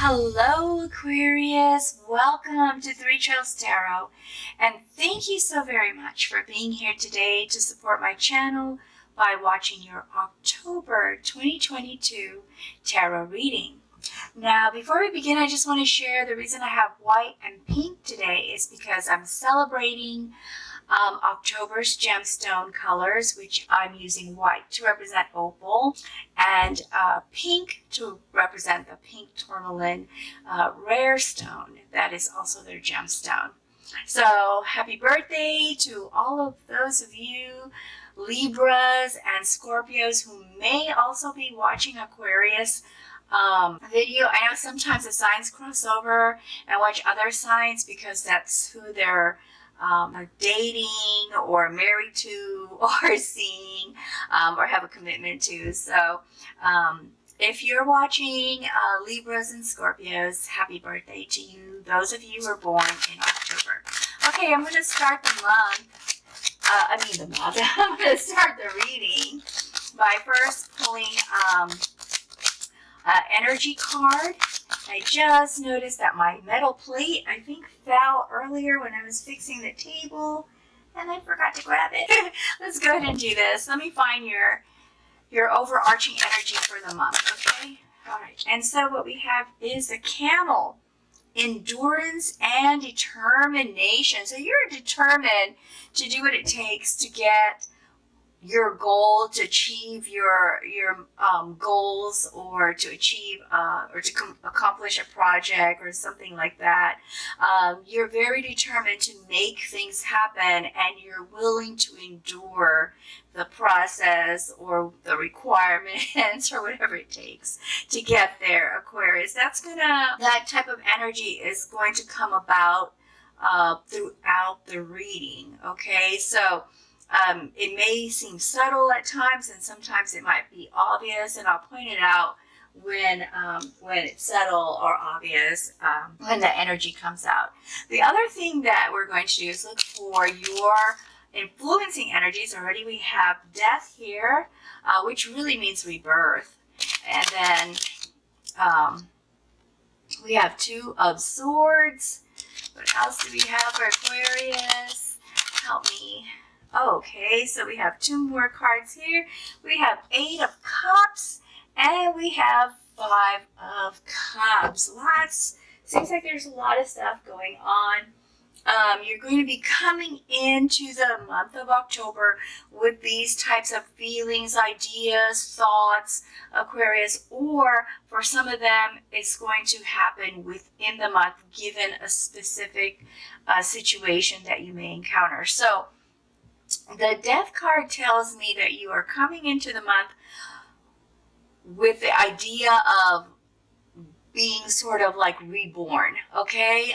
Hello Aquarius, welcome to Three Trails Tarot, and thank you so very much for being here today to support my channel by watching your October 2022 tarot reading. Now before we begin, I just want to share the reason I have white and pink today is because I'm celebrating October's gemstone colors, which I'm using white to represent opal and pink to represent the pink tourmaline rare stone. That is also their gemstone. So happy birthday to all of those of you Libras and Scorpios who may also be watching Aquarius video. I know sometimes the signs cross over and watch other signs because that's who they're dating or married to or seeing or have a commitment to. So if you're watching Libras and Scorpios, happy birthday to you. Those of you who are born in October. Okay, I'm going to start the month. I'm going to start the reading by first pulling energy card. I just noticed that my metal plate, I think, fell earlier when I was fixing the table, and I forgot to grab it. Let's go ahead and do this. Let me find your overarching energy for the month, okay? All right. And so what we have is the Camel, endurance and determination. So you're determined to do what it takes to get your goal, to achieve your goals, or to achieve or to accomplish a project or something like that. You're very determined to make things happen, and you're willing to endure the process or the requirements or whatever it takes to get there, Aquarius. That type of energy is going to come about throughout the reading, okay? So it may seem subtle at times, and sometimes it might be obvious, and I'll point it out when it's subtle or obvious when the energy comes out. The other thing that we're going to do is look for your influencing energies. Already we have death here, which really means rebirth, and then we have Two of Swords. What else do we have for Aquarius? Help me. Okay, so we have two more cards here. We have Eight of Cups, and we have Five of Cups. Seems like there's a lot of stuff going on. You're going to be coming into the month of October with these types of feelings, ideas, thoughts, Aquarius, or for some of them, it's going to happen within the month, given a specific situation that you may encounter. So the Death card tells me that you are coming into the month with the idea of being sort of like reborn, okay?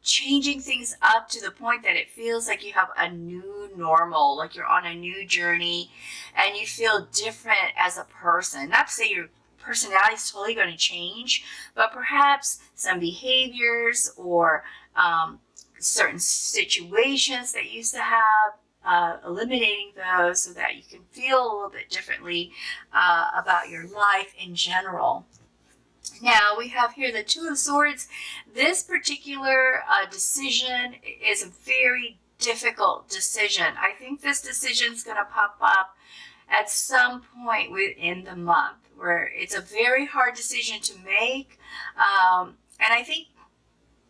Changing things up to the point that it feels like you have a new normal, like you're on a new journey and you feel different as a person. Not to say your personality is totally going to change, but perhaps some behaviors or certain situations that you used to have, eliminating those so that you can feel a little bit differently about your life in general. Now we have here the Two of Swords. This particular decision is a very difficult decision. I think this decision is going to pop up at some point within the month where it's a very hard decision to make. And I think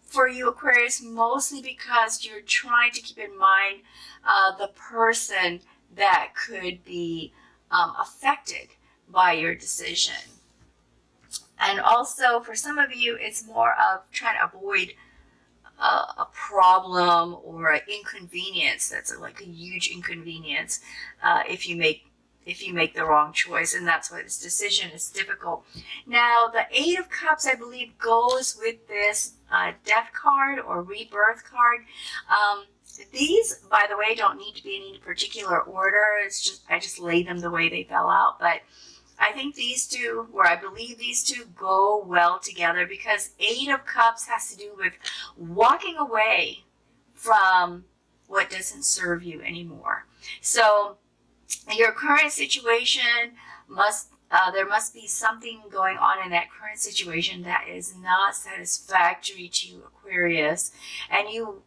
for you, Aquarius, mostly because you're trying to keep in mind the person that could be affected by your decision. And also, for some of you, it's more of trying to avoid a problem or an inconvenience. That's like a huge inconvenience if you make the wrong choice, and that's why this decision is difficult. Now, the Eight of Cups, I believe, goes with this Death card or Rebirth card. These, by the way, don't need to be in any particular order. I just laid them the way they fell out, but I think these two, or I believe these two, go well together because Eight of Cups has to do with walking away from what doesn't serve you anymore. So your current situation must there must be something going on in that current situation that is not satisfactory to you, Aquarius. And you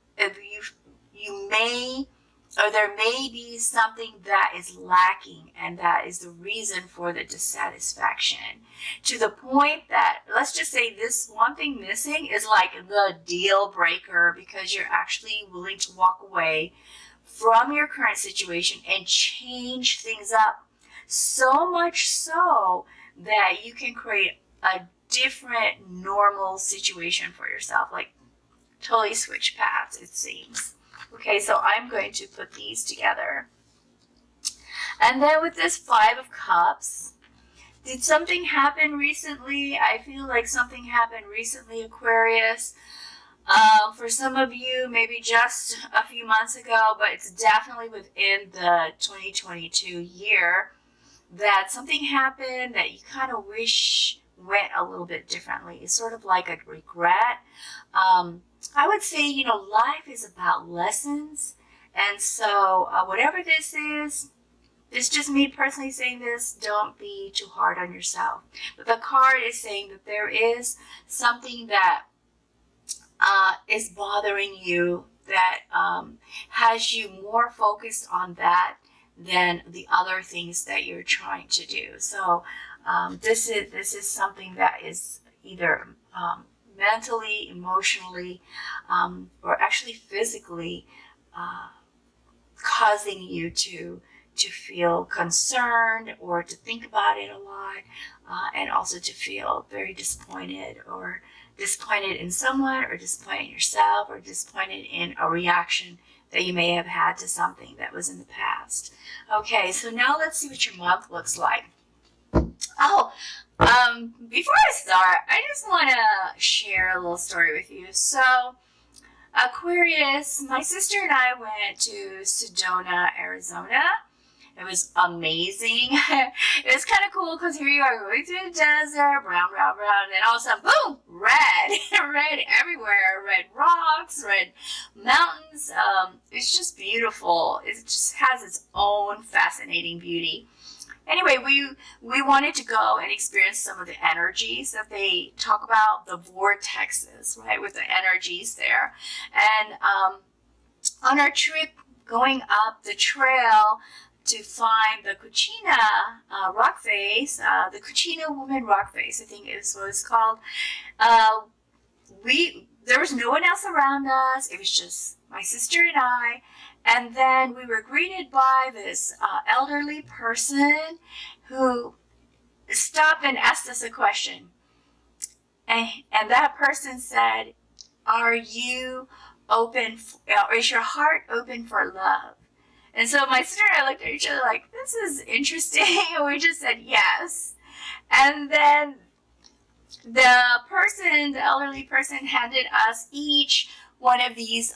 may, or there may be something that is lacking, and that is the reason for the dissatisfaction. To the point that, let's just say this one thing missing is like the deal breaker, because you're actually willing to walk away from your current situation and change things up. So much so that you can create a different normal situation for yourself, like totally switch paths, it seems. Okay, so I'm going to put these together. And then with this 5 of Cups, did something happen recently? I feel like something happened recently, Aquarius. For some of you, maybe just a few months ago, but it's definitely within the 2022 year that something happened that you kind of wish went a little bit differently. It's sort of like a regret. I would say, you know, life is about lessons. And so whatever this is, it's just me personally saying this, don't be too hard on yourself. But the card is saying that there is something that is bothering you, that has you more focused on that than the other things that you're trying to do. So this is something that is either mentally, emotionally, or actually physically causing you to feel concerned, or to think about it a lot, and also to feel very disappointed, or disappointed in someone, or disappointed in yourself, or disappointed in a reaction that you may have had to something that was in the past. Okay, so now let's see what your month looks like. Oh, before I start, I just want to share a little story with you. So, Aquarius, my sister and I went to Sedona, Arizona. It was amazing. It was kind of cool because here you are going through the desert, brown, brown, brown, and then all of a sudden, boom, red. Red everywhere. Red rocks, red mountains. It's just beautiful. It just has its own fascinating beauty. Anyway, we wanted to go and experience some of the energies that they talk about, the vortexes, right, with the energies there. And on our trip going up the trail to find the Cucina rock face, the Cucina woman rock face, I think is what it's called. There was no one else around us. It was just my sister and I. And then we were greeted by this elderly person who stopped and asked us a question. And that person said, "Are you open, or is your heart open for love?" And so my sister and I looked at each other like, this is interesting. And we just said yes. And then the elderly person handed us each one of these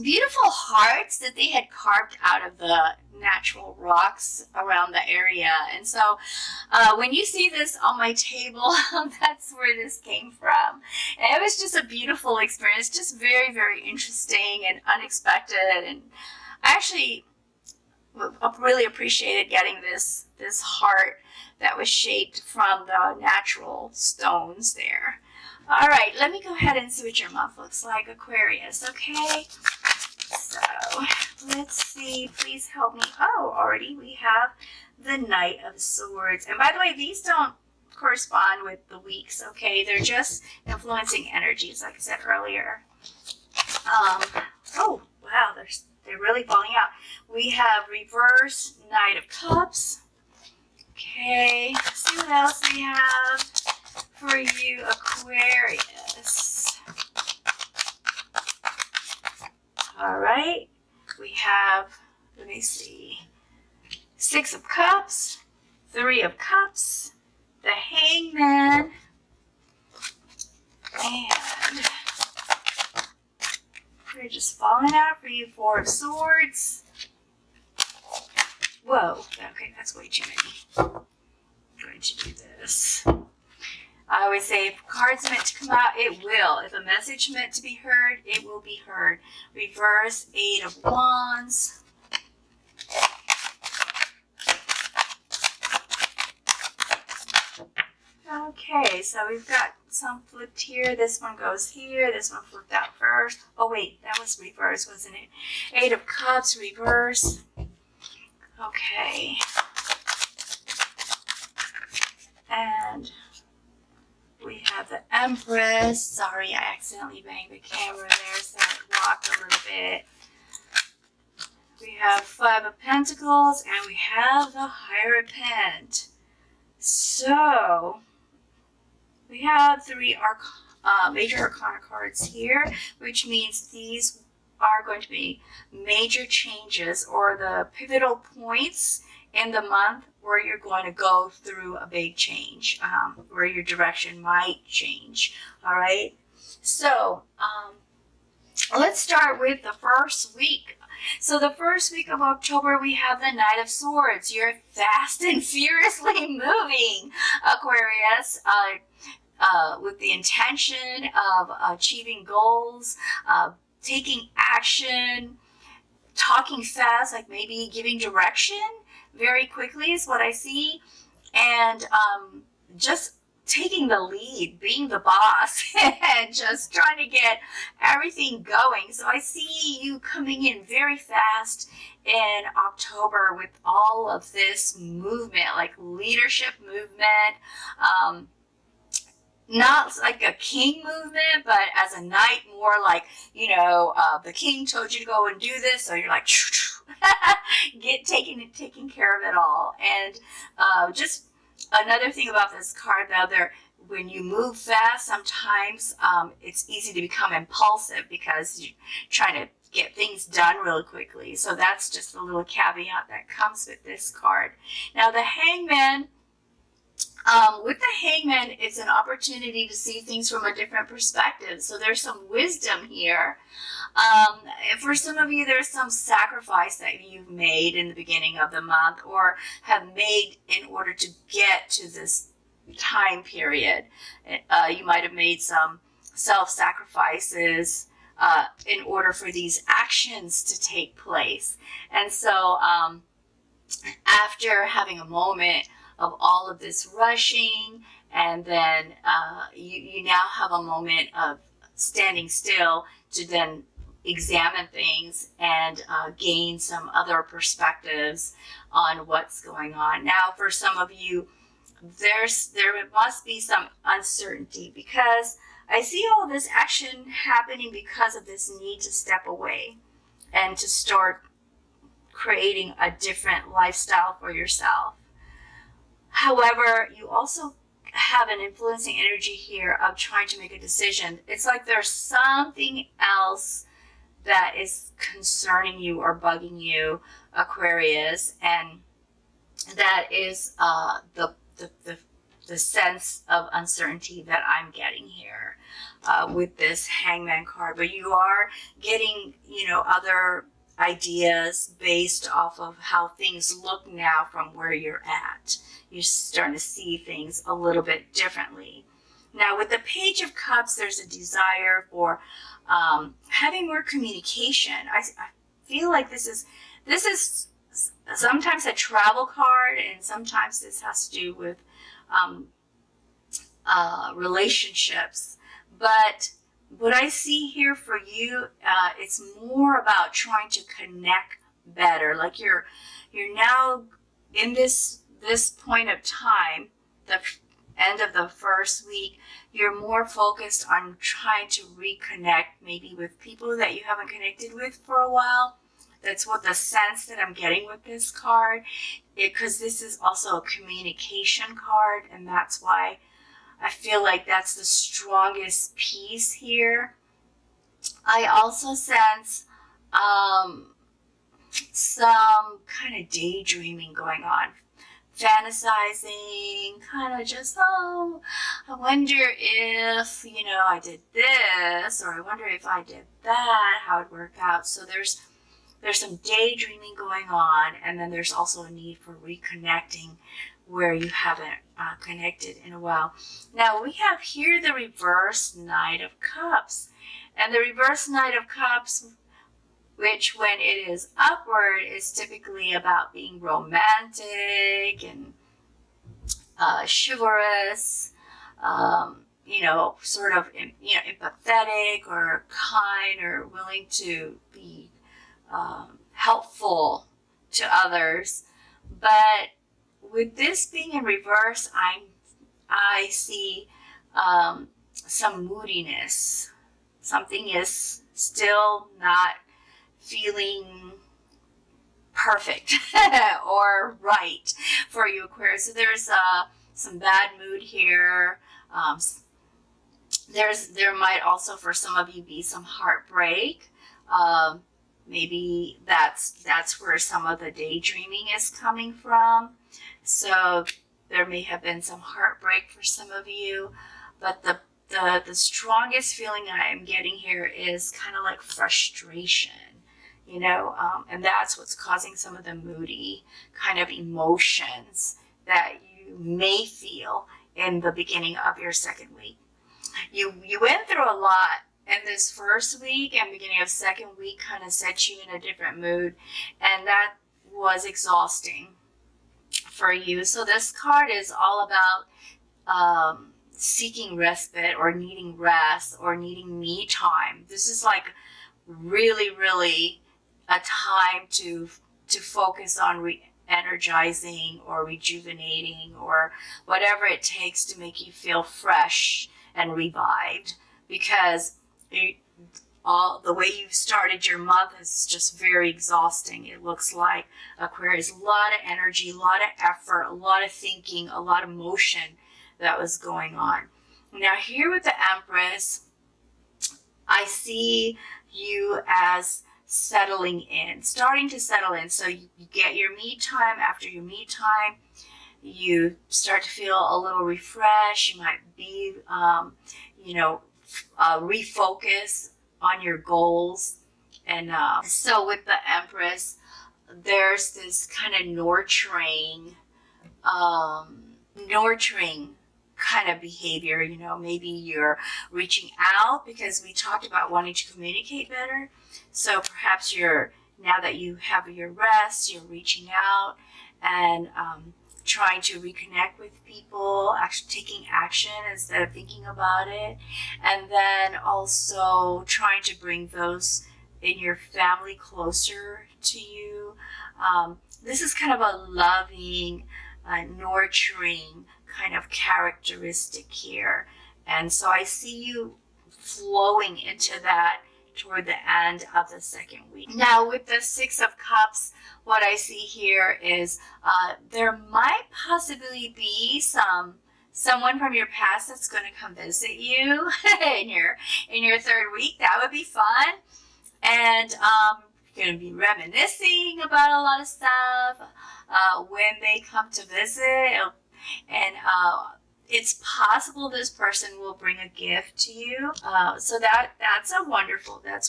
beautiful hearts that they had carved out of the natural rocks around the area. And so when you see this on my table, that's where this came from. And it was just a beautiful experience, just very, very interesting and unexpected. And I actually really appreciated getting this heart that was shaped from the natural stones there. All right, let me go ahead and see what your month looks like, Aquarius, okay? So, let's see. Please help me. Oh, already we have the Knight of Swords. And by the way, these don't correspond with the weeks, okay? They're just influencing energies, like I said earlier. Oh, wow, they're really falling out. We have reverse Knight of Cups. Okay, let's see what else we have for you, Aquarius. All right, we have, let me see, 6 of Cups, 3 of Cups, the Hangman, and we're just falling out for you, 4 of Swords. Whoa, okay, that's way too many. I'm going to do this. I always say if a card's meant to come out, it will. If a message meant to be heard, it will be heard. Reverse 8 of Wands. Okay, so we've got some flipped here. This one goes here. This one flipped out first. Oh wait, that was reverse, wasn't it? Eight of Cups, reverse. Okay. And we have the Empress. Sorry, I accidentally banged the camera there, so it rocked a little bit. We have Five of Pentacles, and we have the Hierophant. So, we have three major arcana cards here, which means these are going to be major changes or the pivotal points in the month where you're going to go through a big change, where your direction might change. All right. So let's start with the first week. So the first week of October, we have the Knight of Swords. You're fast and furiously moving, Aquarius, with the intention of achieving goals, taking action, talking fast, like maybe giving direction very quickly is what I see, and just taking the lead, being the boss, and just trying to get everything going. So I see you coming in very fast in October with all of this movement, like leadership movement, not like a king movement, but as a knight, more like, you know, the king told you to go and do this, so you're like, taking care of it all. And just another thing about this card, though, when you move fast, sometimes it's easy to become impulsive because you're trying to get things done really quickly. So that's just a little caveat that comes with this card. Now, the Hangman. With the Hangman, it's an opportunity to see things from a different perspective. So there's some wisdom here. For some of you, there's some sacrifice that you've made in the beginning of the month or have made in order to get to this time period. You might have made some self-sacrifices in order for these actions to take place. And so after having a moment of all of this rushing, and then you now have a moment of standing still to then examine things and gain some other perspectives on what's going on. Now, for some of you, there must be some uncertainty because I see all this action happening because of this need to step away and to start creating a different lifestyle for yourself. However, you also have an influencing energy here of trying to make a decision. It's like there's something else that is concerning you or bugging you, Aquarius, and that is the sense of uncertainty that I'm getting here with this Hangman card. But you are getting, you know, other ideas based off of how things look now from where you're at. You're starting to see things a little bit differently. Now, with the Page of Cups, there's a desire for having more communication. I feel like this is sometimes a travel card, and sometimes this has to do with relationships. But what I see here for you, it's more about trying to connect better. Like you're now in this point of time, the end of the first week, you're more focused on trying to reconnect maybe with people that you haven't connected with for a while. That's what the sense that I'm getting with this card, because this is also a communication card, and that's why I feel like that's the strongest piece here. I also sense some kind of daydreaming going on, fantasizing, kind of just, oh, I wonder if, you know, I did this, or I wonder if I did that, how it'd work out. So there's some daydreaming going on, and then there's also a need for reconnecting where you haven't connected in a while. Now, we have here the reverse Knight of Cups. And the reverse Knight of Cups, which when it is upward, is typically about being romantic and chivalrous. you know, sort of, you know, empathetic or kind or willing to be helpful to others. But with this being in reverse, I see some moodiness. Something is still not feeling perfect or right for you, Aquarius. So there's some bad mood here. There might also, for some of you, be some heartbreak. Maybe that's where some of the daydreaming is coming from. So there may have been some heartbreak for some of you, but the strongest feeling I am getting here is kind of like frustration, you know, and that's what's causing some of the moody kind of emotions that you may feel in the beginning of your second week. You went through a lot in this first week, and beginning of second week kind of set you in a different mood, and that was exhausting for you. So this card is all about seeking respite or needing rest or needing me time. This is like really, really a time to focus on re-energizing or rejuvenating or whatever it takes to make you feel fresh and revived, because all the way you've started your month is just very exhausting. It looks like, Aquarius, a lot of energy, a lot of effort, a lot of thinking, a lot of motion that was going on. Now here with the Empress, I see you as settling in, starting to settle in. So you get your me time. After your me time, you start to feel a little refreshed. You might be, you know, refocus on your goals. And so with the Empress, there's this kind of nurturing kind of behavior. You know, maybe you're reaching out because we talked about wanting to communicate better. So perhaps now that you have your rest, you're reaching out and trying to reconnect with people, actually taking action instead of thinking about it. And then also trying to bring those in your family closer to you. This is kind of a loving, nurturing kind of characteristic here. And so I see you flowing into that toward the end of the second week. Now with the Six of Cups, what I see here is there might possibly be someone from your past that's going to come visit you in your third week. That would be fun. And you're going to be reminiscing about a lot of stuff when they come to visit. And it's possible this person will bring a gift to you. So that's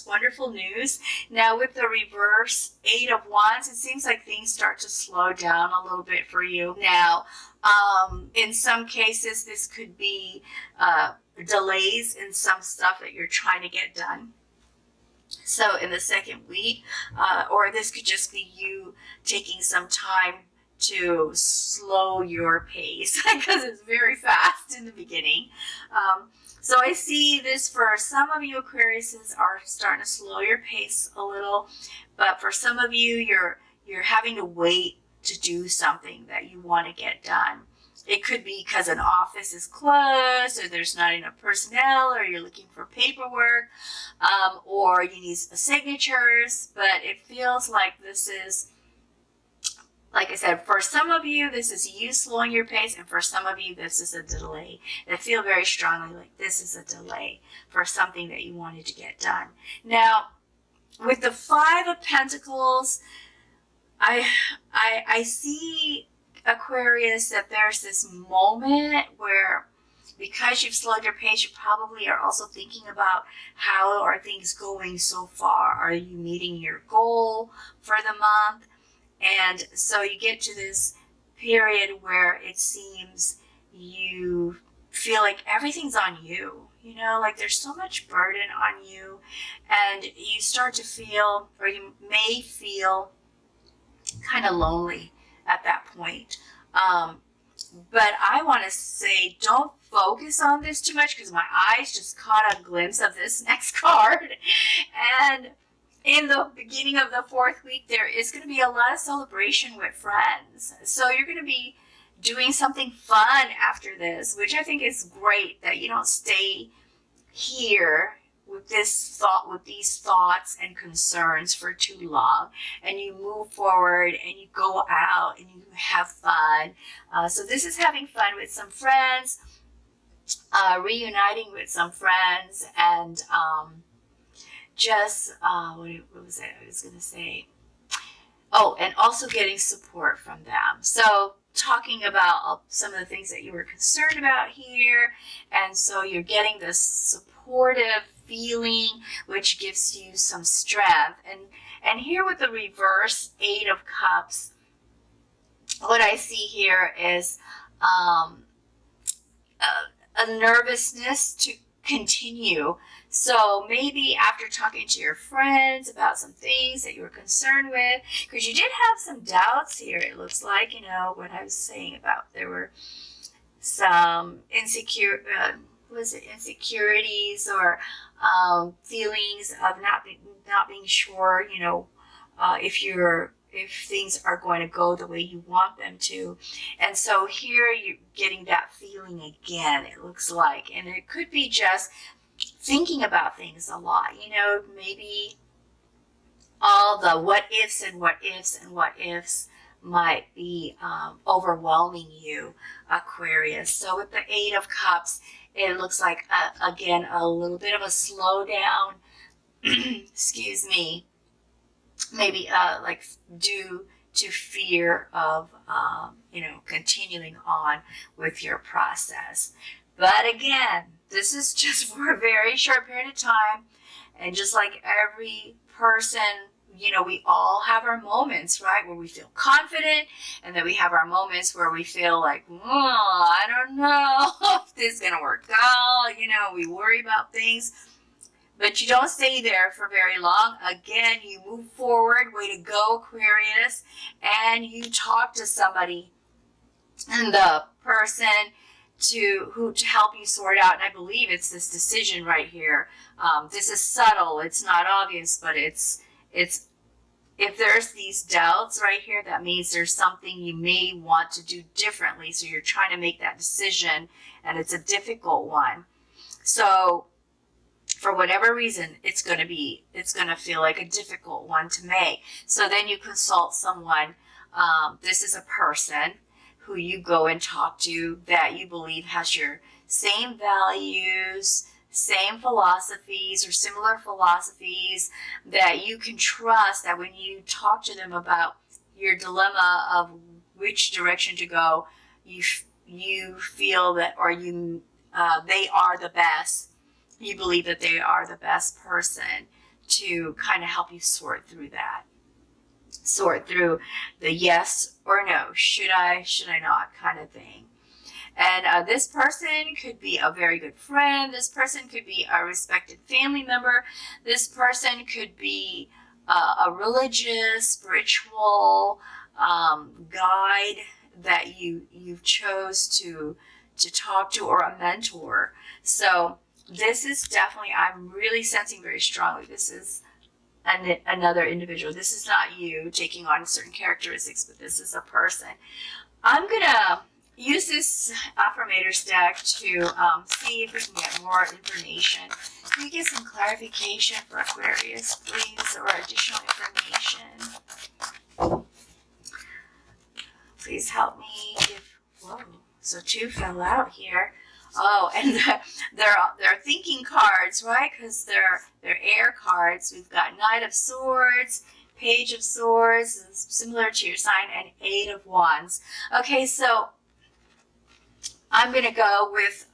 wonderful news. Now with the reverse Eight of Wands, it seems like things start to slow down a little bit for you. Now, in some cases, this could be delays in some stuff that you're trying to get done. So in the second week, or this could just be you taking some time to slow your pace because it's very fast in the beginning. So I see this for some of you, Aquariuses are starting to slow your pace a little, but for some of you, you're having to wait to do something that you want to get done. It could be because an office is closed, or there's not enough personnel, or you're looking for paperwork, or you need signatures, but it feels like this is, like I said, for some of you, this is you slowing your pace, and for some of you, this is a delay. I feel very strongly like this is a delay for something that you wanted to get done. Now, with the Five of Pentacles, I see, Aquarius, that there's this moment where, because you've slowed your pace, you probably are also thinking about how are things going so far. Are you meeting your goal for the month? And so you get to this period where it seems you feel like everything's on you, you know, like there's so much burden on you, and you start to feel, or you may feel, kind of lonely at that point. But I want to say, don't focus on this too much because my eyes just caught a glimpse of this next card. And in the beginning of the 4th week, there is going to be a lot of celebration with friends. So you're going to be doing something fun after this, which I think is great, that you don't stay here with these thoughts and concerns for too long, and you move forward and you go out and you have fun. So this is having fun with some friends, reuniting with some friends, and what was it I was going to say? Oh, and also getting support from them. So talking about some of the things that you were concerned about here, and so you're getting this supportive feeling, which gives you some strength. And here with the reverse 8 of Cups, what I see here is a nervousness to continue. So maybe after talking to your friends about some things that you were concerned with, because you did have some doubts here, it looks like, you know, what I was saying about there were some insecurities or feelings of not being sure, you know, if things are going to go the way you want them to. And so here you're getting that feeling again, it looks like. And it could be just thinking about things a lot, you know, maybe all the what ifs and what ifs and what ifs might be overwhelming you, Aquarius. So with the 8 of Cups, it looks like, again, a little bit of a slowdown, excuse me, maybe like due to fear of, you know, continuing on with your process. But again, this is just for a very short period of time. And just like every person, you know, we all have our moments, right, where we feel confident, and then we have our moments where we feel like, oh, I don't know if this is going to work out. You know, we worry about things. But you don't stay there for very long. Again, you move forward. Way to go, Aquarius. And you talk to somebody, and the person to help you sort out. And I believe it's this decision right here. This is subtle. It's not obvious, but it's if there's these doubts right here, that means there's something you may want to do differently. So you're trying to make that decision, and it's a difficult one. So for whatever reason, it's going to feel like a difficult one to make. So then you consult someone. This is a person who you go and talk to that you believe has your same values, same philosophies, or similar philosophies, that you can trust, that when you talk to them about your dilemma of which direction to go, you feel that, or they are the best. You believe that they are the best person to kind of help you sort through that. Sort through the yes or no, should I not kind of thing. And this person could be a very good friend. This person could be a respected family member. This person could be a religious, spiritual guide that you've chose to talk to, or a mentor. So this is definitely, I'm really sensing very strongly, this is another individual. This is not you taking on certain characteristics, but this is a person. I'm going to use this affirmators deck to see if we can get more information. Can you get some clarification for Aquarius, please, or additional information? Please help me. Whoa, so 2 fell out here. Oh, and they're thinking cards, right? Because they're air cards. We've got Knight of Swords, Page of Swords, similar to your sign, and 8 of Wands. Okay, so I'm going to go with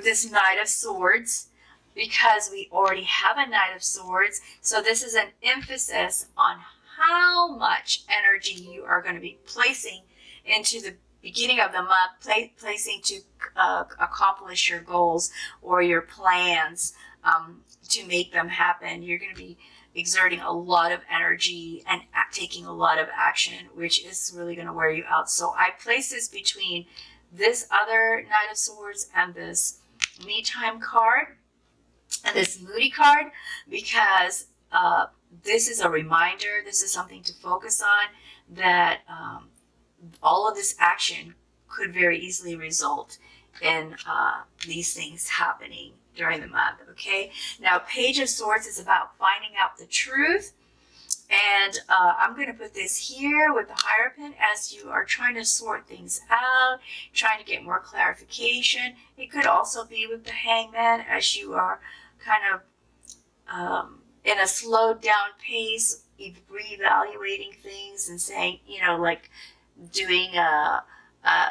this Knight of Swords, because we already have a Knight of Swords. So this is an emphasis on how much energy you are going to be placing into the beginning of the month, placing to accomplish your goals or your plans, to make them happen. You're going to be exerting a lot of energy and taking a lot of action, which is really going to wear you out. So I place this between this other Knight of Swords and this Me Time card and this Moody card, because this is a reminder, this is something to focus on, that all of this action could very easily result in these things happening during the month, okay? Now, Page of Swords is about finding out the truth. And I'm going to put this here with the Hierophant as you are trying to sort things out, trying to get more clarification. It could also be with the Hangman as you are kind of in a slowed down pace, reevaluating things and saying, you know, like doing a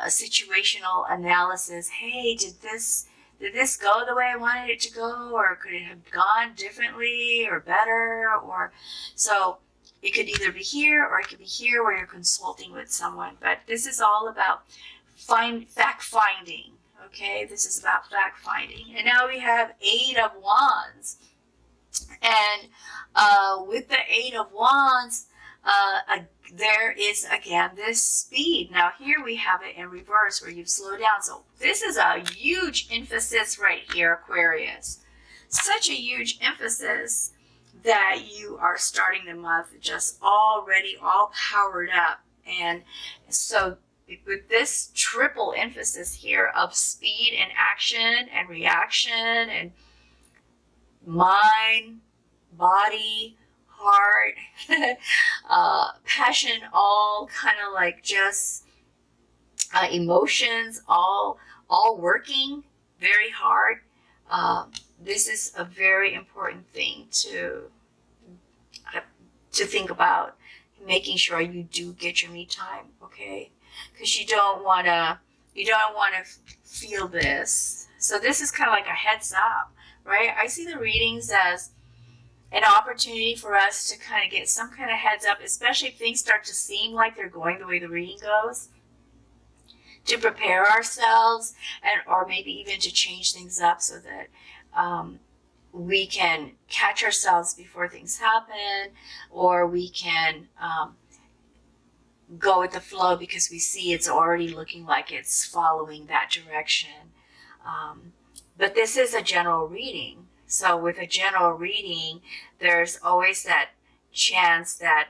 situational analysis. Hey, did this go the way I wanted it to go, or could it have gone differently or better? Or so it could either be here or it could be here where you're consulting with someone. But this is all about fact finding. Okay, this is about fact finding. And now we have Eight of Wands. And with the Eight of Wands, there is again this speed. Now here we have it in reverse where you've slowed down. So this is a huge emphasis right here, Aquarius. Such a huge emphasis that you are starting the month just already all powered up. And so with this triple emphasis here of speed and action and reaction and mind, body, heart, passion, all kind of like just emotions, all working very hard. This is a very important thing to think about, making sure you do get your me time, okay? Because you don't want to feel this. So this is kind of like a heads up, right? I see the readings as an opportunity for us to kind of get some kind of heads up, especially if things start to seem like they're going the way the reading goes, to prepare ourselves, and or maybe even to change things up so that we can catch ourselves before things happen, or we can go with the flow because we see it's already looking like it's following that direction. But this is a general reading. So with a general reading, there's always that chance that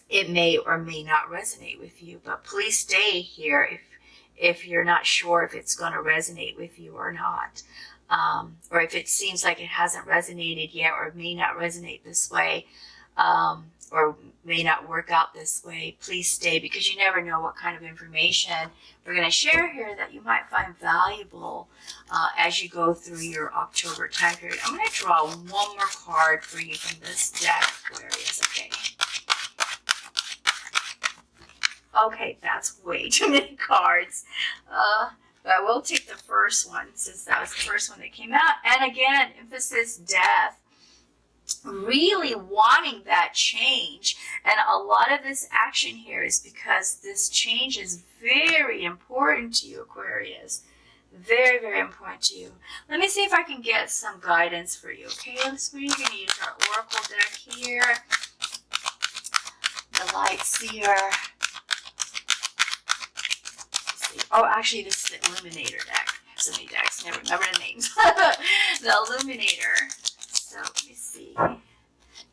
it may or may not resonate with you. But please stay here if you're not sure if it's going to resonate with you or not. Or if it seems like it hasn't resonated yet, or may not resonate this way, or may not work out this way, please stay, because you never know what kind of information we're going to share here that you might find valuable as you go through your October time period. I'm going to draw one more card for you from this deck, Aquarius. Okay, that's way too many cards. But I will take the first one since that was the first one that came out. And again, emphasis death. Really wanting that change. And a lot of this action here is because this change is very important to you, Aquarius. Very, very important to you. Let me see if I can get some guidance for you. Okay, we're going to use our Oracle deck here. The Light Seer. Oh, actually, this is the Illuminator deck. So many decks, never remember the names. The Illuminator. So let me see.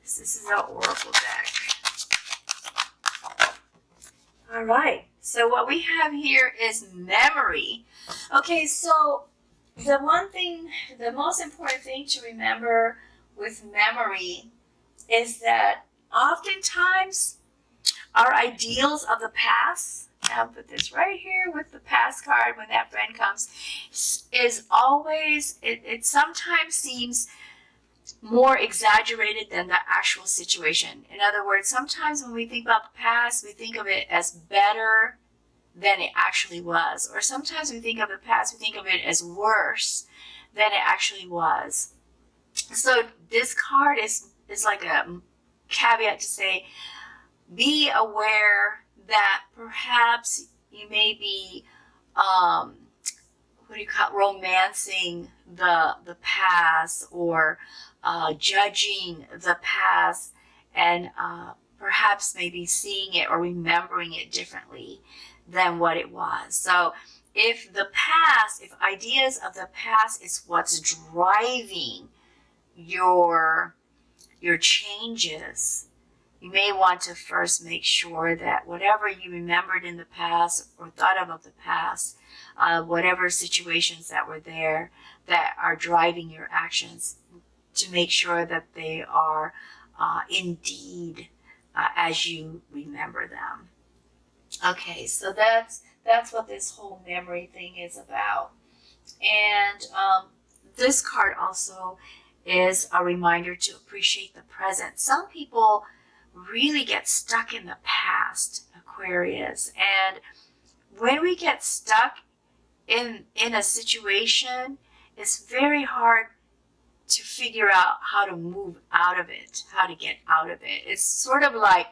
This is our Oracle deck. All right. So what we have here is memory. Okay, so the most important thing to remember with memory is that oftentimes our ideals of the past, I'll put this right here with the past card when that friend comes, is always, it sometimes seems more exaggerated than the actual situation. In other words, sometimes when we think about the past, we think of it as better than it actually was. Or sometimes we think of the past, we think of it as worse than it actually was. So this card is like a caveat to say, be aware that perhaps you may be romancing the past, or judging the past, and perhaps maybe seeing it or remembering it differently than what it was. So if the past, if ideas of the past is what's driving your changes, you may want to first make sure that whatever you remembered in the past or thought of the past, whatever situations that were there that are driving your actions, to make sure that they are indeed as you remember them. Okay, so that's what this whole memory thing is about. And this card also is a reminder to appreciate the present. Some people really get stuck in the past, Aquarius. And when we get stuck in a situation, it's very hard to figure out how to move out of it, how to get out of it. It's sort of like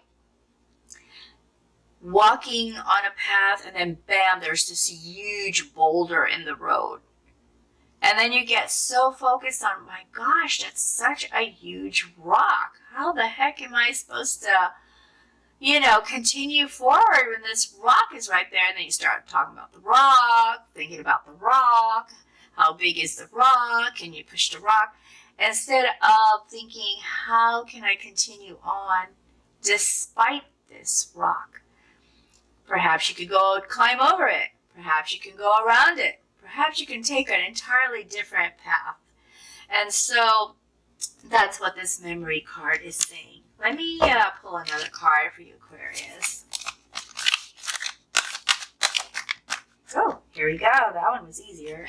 walking on a path and then bam, there's this huge boulder in the road. And then you get so focused on, my gosh, that's such a huge rock. How the heck am I supposed to, continue forward when this rock is right there? And then you start talking about the rock, thinking about the rock. How big is the rock? Can you push the rock? Instead of thinking, how can I continue on despite this rock? Perhaps you could go climb over it. Perhaps you can go around it. Perhaps you can take an entirely different path. And so that's what this memory card is saying. Let me pull another card for you, Aquarius. Oh, here we go. That one was easier.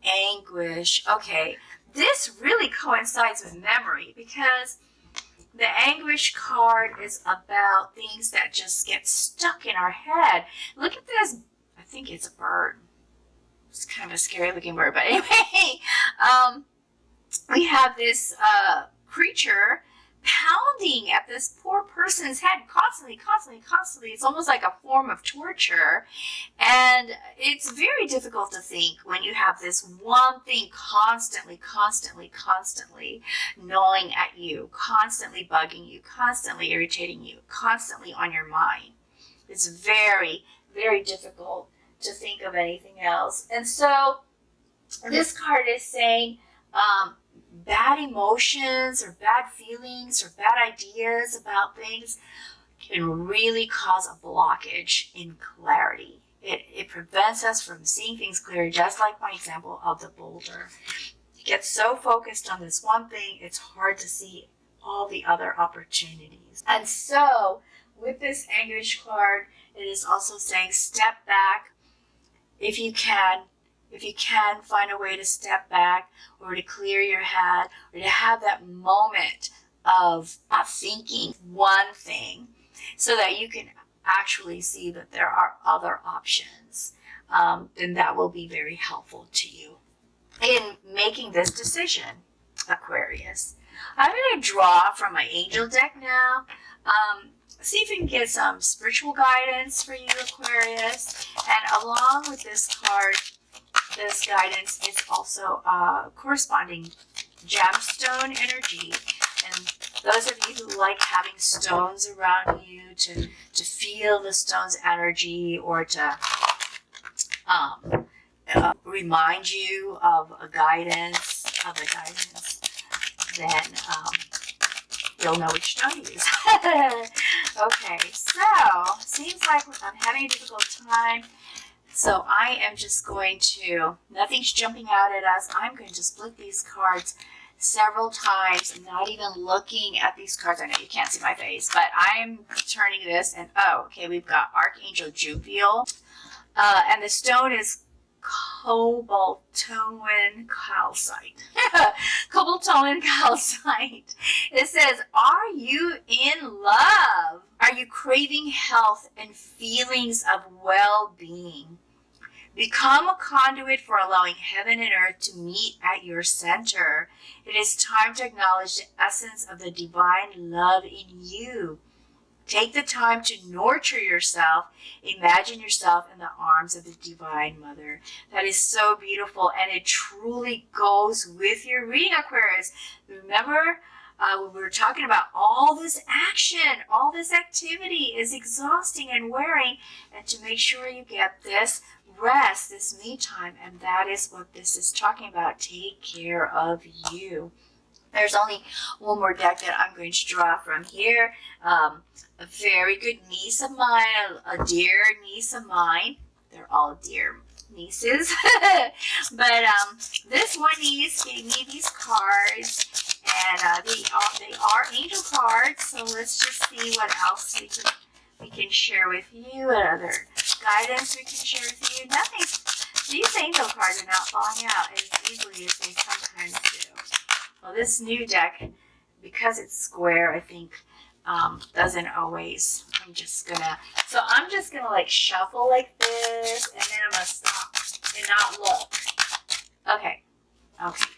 Anguish. Okay, this really coincides with memory because the anguish card is about things that just get stuck in our head. Look at this. I think it's a bird. It's kind of a scary looking bird, but anyway, we have this creature pounding at this poor person's head constantly. It's almost like a form of torture. And it's very difficult to think when you have this one thing constantly gnawing at you, constantly bugging you, constantly irritating you, constantly on your mind. It's very, very difficult to think of anything else. And so this card is saying, bad emotions or bad feelings or bad ideas about things can really cause a blockage in clarity. It prevents us from seeing things clearly, just like my example of the boulder. You get so focused on this one thing, it's hard to see all the other opportunities. And so with this anguish card, it is also saying step back if you can. If you can find a way to step back or to clear your head or to have that moment of thinking one thing so that you can actually see that there are other options, then that will be very helpful to you in making this decision, Aquarius. I'm going to draw from my angel deck now. See if we can get some spiritual guidance for you, Aquarius. And along with this card, this guidance is also corresponding gemstone energy. And those of you who like having stones around you to feel the stone's energy or to remind you of a guidance, then you'll know which stone to use. Okay, so seems like I'm having a difficult time. So I am just going to, nothing's jumping out at us. I'm going to split these cards several times, not even looking at these cards. I know you can't see my face, but I'm turning this and, okay, we've got Archangel Jupiel. And the stone is cobaltoin calcite. Cobaltoin calcite. It says, are you in love? Are you craving health and feelings of well-being? Become a conduit for allowing heaven and earth to meet at your center. It is time to acknowledge the essence of the divine love in you. Take the time to nurture yourself. Imagine yourself in the arms of the Divine Mother. That is so beautiful, and it truly goes with your reading, Aquarius. Remember, when we're talking about all this action, all this activity is exhausting and wearing, and to make sure you get this rest, this me time, and that is what this is talking about. Take care of you. There's only one more deck that I'm going to draw from here. A very good niece of mine, a dear niece of mine. They're all dear nieces. But this one niece gave me these cards, and they are angel cards. So let's just see what else we can share with you, and other guidance we can share with you. These angel cards are not falling out as easily as they sometimes do. Well, this new deck, because it's square, I think, doesn't always. I'm just gonna like shuffle like this, and then I'm gonna stop and not look. Okay,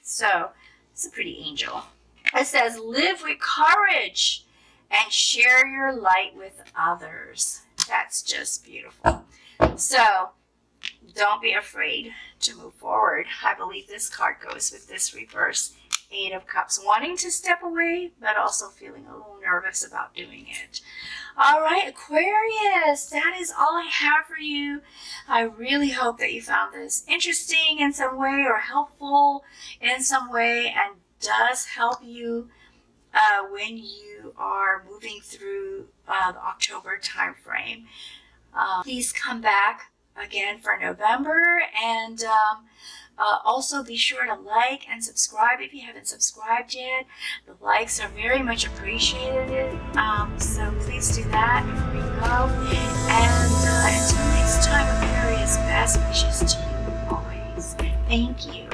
so it's a pretty angel. It says, live with courage and share your light with others. That's just beautiful. So don't be afraid to move forward. I believe this card goes with this reverse 8 of Cups, wanting to step away, but also feeling a little nervous about doing it. All right, Aquarius, that is all I have for you. I really hope that you found this interesting in some way or helpful in some way, and does help you when you are moving through the October time frame. Please come back again for November, and also be sure to like and subscribe if you haven't subscribed yet. The likes are very much appreciated, so please do that before you go. And until next time, Aquarius, best wishes to you always. Thank you.